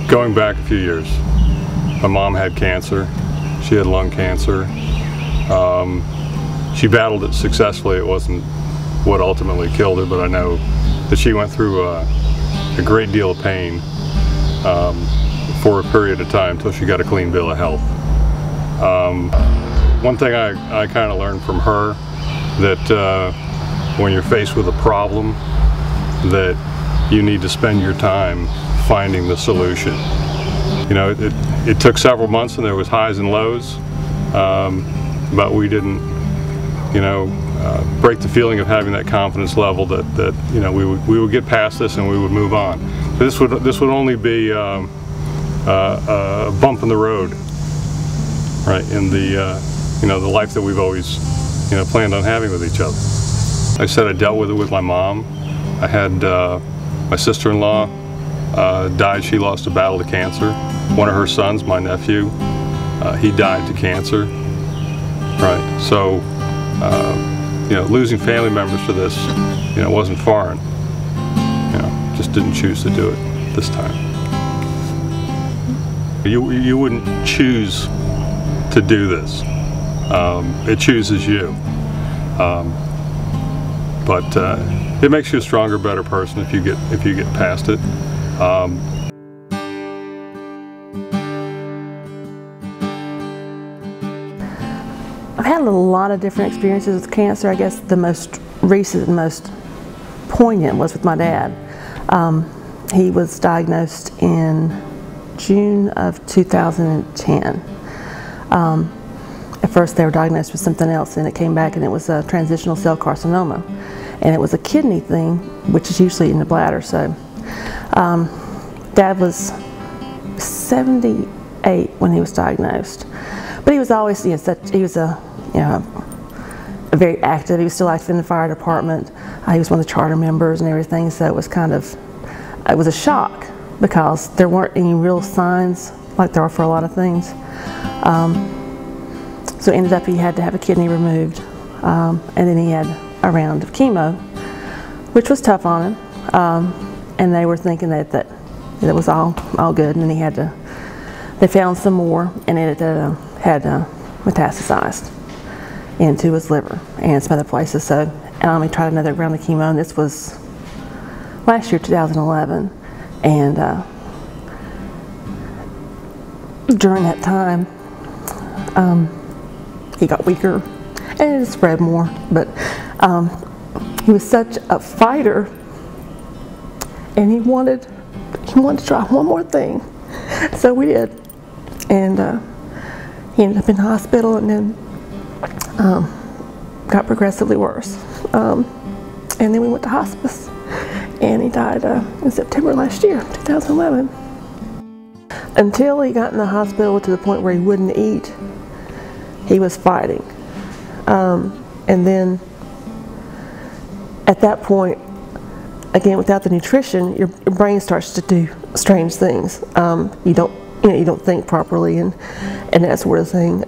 Going back a few years, my mom had cancer. She had lung cancer. She battled it successfully. It wasn't what ultimately killed her, but I know that she went through a great deal of pain for a period of time until she got a clean bill of health. One thing I kind of learned from her, that when you're faced with a problem, that you need to spend your time finding the solution. You know, it took several months and there was highs and lows, but we didn't, you know, break the feeling of having that confidence level that you know, we would get past this and we would move on. This would only be a bump in the road, right, in the you know, the life that we've always, you know, planned on having with each other. Like I said, I dealt with it with my mom. I had my sister-in-law died. She lost a battle to cancer. One of her sons, my nephew, he died to cancer. Right. So, you know, losing family members to this, you know, wasn't foreign. You know, just didn't choose to do it this time. You wouldn't choose to do this. It chooses you. But it makes you a stronger, better person if you get past it. I've had a lot of different experiences with cancer. I guess the most recent and most poignant was with my dad. He was diagnosed in June of 2010. At first they were diagnosed with something else and it came back and it was a transitional cell carcinoma. And it was a kidney thing, which is usually in the bladder. So Dad was 78 when he was diagnosed. But he was always, you know, he was a very active. He was still active in the fire department. He was one of the charter members and everything. So it was kind of, it was a shock because there weren't any real signs like there are for a lot of things. So it ended up he had to have a kidney removed, and then he had a round of chemo, which was tough on him. And they were thinking that it was all good, and then he had to. They found some more, and it had metastasized into his liver and some other places. So he tried another round of chemo, and this was last year, 2011, and during that time, he got weaker and it spread more. But he was such a fighter, and he wanted to try one more thing. So we did, and he ended up in the hospital, and then got progressively worse. And then we went to hospice, and he died in September last year, 2011. Until he got in the hospital to the point where he wouldn't eat, he was fighting. And then at that point, again, without the nutrition, your brain starts to do strange things. You don't think properly, and that sort of thing.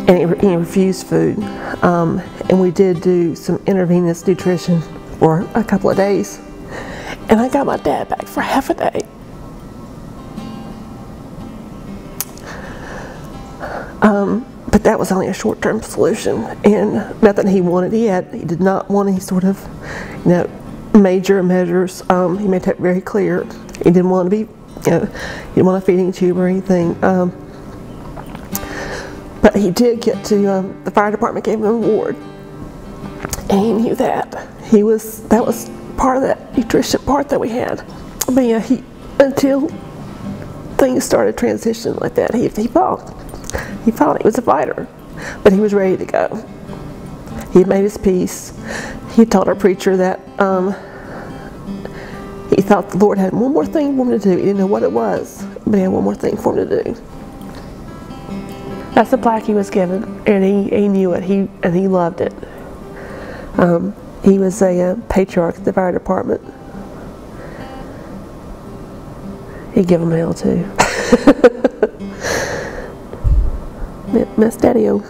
And he refused food. And we did do some intravenous nutrition for a couple of days. And I got my dad back for half a day. But that was only a short-term solution, and nothing he wanted. He did not want any sort of, major measures. He made that very clear. He didn't want to be, he didn't want a feeding tube or anything. But he did get to, the fire department gave him an award, and he knew that. That was part of that nutrition part that we had. But yeah, until things started transitioning like that, he fought. He fought. He was a fighter, but he was ready to go. He had made his peace. He told our preacher that he thought the Lord had one more thing for him to do. He didn't know what it was, but he had one more thing for him to do. That's the plaque he was given, and he knew it. And he loved it. He was a patriarch at the fire department. He'd give him hell too. Miss Daddy-O.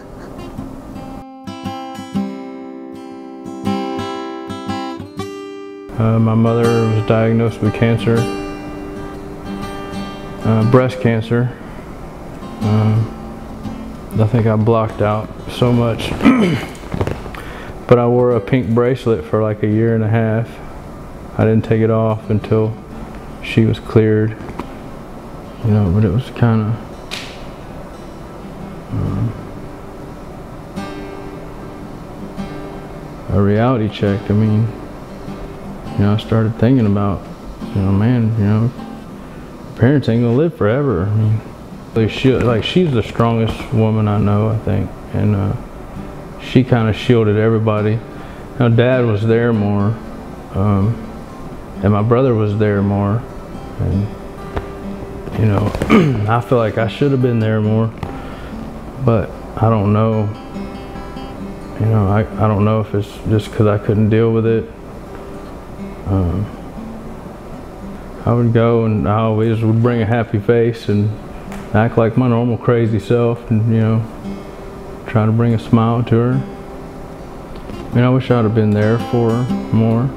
My mother was diagnosed with cancer, breast cancer. I think I blocked out so much, but I wore a pink bracelet for like a year and a half. I didn't take it off until she was cleared, you know, but it was kind of a reality check. I mean, you know, I started thinking about, you know, man, you know, parents ain't gonna live forever. I mean, she's the strongest woman I know, I think, and she kind of shielded everybody. You know, Dad was there more, and my brother was there more, and you know, I feel like I should have been there more, but I don't know. You know, I don't know if it's just because I couldn't deal with it. I would go and I always would bring a happy face and act like my normal crazy self, and you know, try to bring a smile to her. I mean, I wish I'd have been there for her more.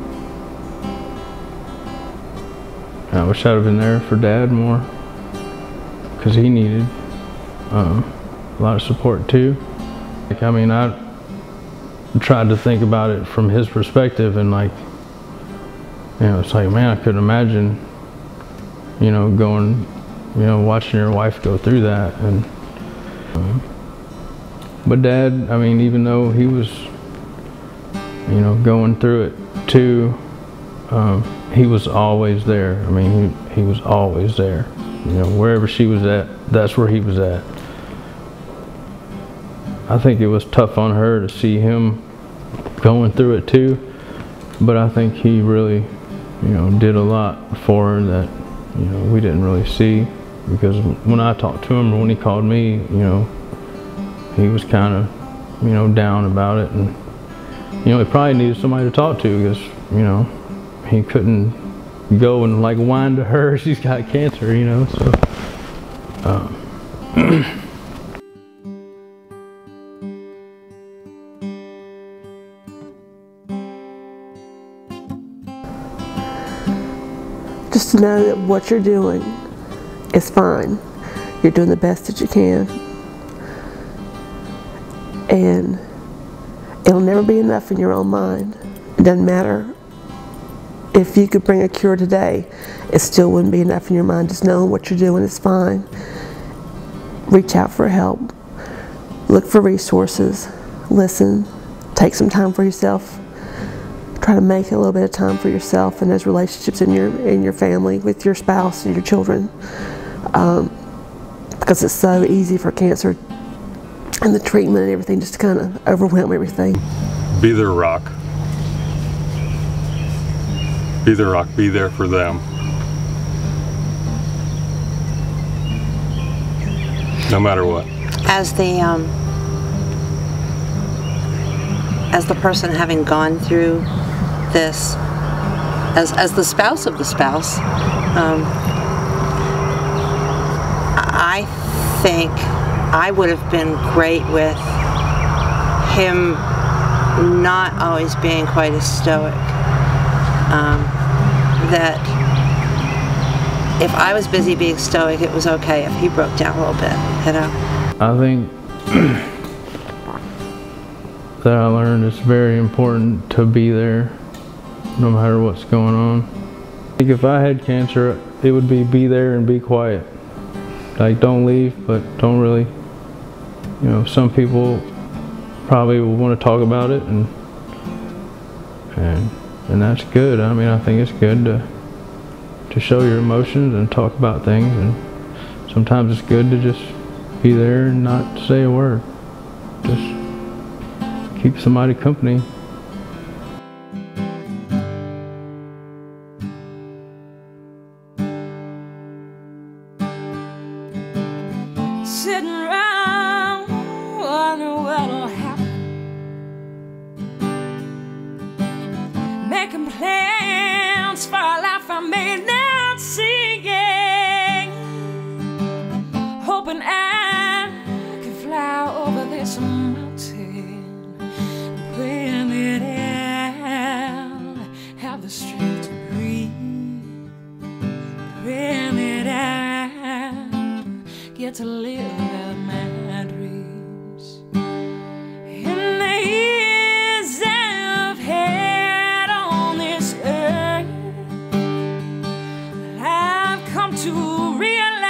I wish I'd have been there for Dad more, because he needed a lot of support too. Like, I mean, I tried to think about it from his perspective, and like, you know, it's like, man, I couldn't imagine, you know, going, you know, watching your wife go through that. And but Dad, I mean, even though he was, you know, going through it too, he was always there. I mean, he was always there. You know, wherever she was at, that's where he was at. I think it was tough on her to see him going through it too, but I think he really, you know, did a lot for her that, you know, we didn't really see, because when I talked to him or when he called me, you know, he was kind of, you know, down about it, and you know, he probably needed somebody to talk to, because, you know, he couldn't go and like whine to her, she's got cancer, you know, so just to know that what you're doing is fine. You're doing the best that you can. And it'll never be enough in your own mind. It doesn't matter if you could bring a cure today, it still wouldn't be enough in your mind. Just knowing what you're doing is fine. Reach out for help. Look for resources. Listen. Take some time for yourself. Try to make a little bit of time for yourself and those relationships in your family, with your spouse and your children, because it's so easy for cancer and the treatment and everything just to kind of overwhelm everything. Be their rock. Be their rock. Be there for them. No matter what. As the person having gone through this, as the spouse of the spouse, I think I would have been great with him not always being quite as stoic. That if I was busy being stoic, it was okay if he broke down a little bit, you know? I think that I learned it's very important to be there no matter what's going on. I think if I had cancer, it would be there and be quiet. Like, don't leave, but don't really, you know, some people probably will want to talk about it, and that's good. I mean, I think it's good to show your emotions and talk about things, and sometimes it's good to just be there and not say a word. Just keep somebody company. Sitting around wondering what'll happen, making plans for a life I may not see, yeah. Hoping I can fly over this mountain, praying that I'll have the strength get to live out my dreams. In the years I've had on this earth, I've come to realize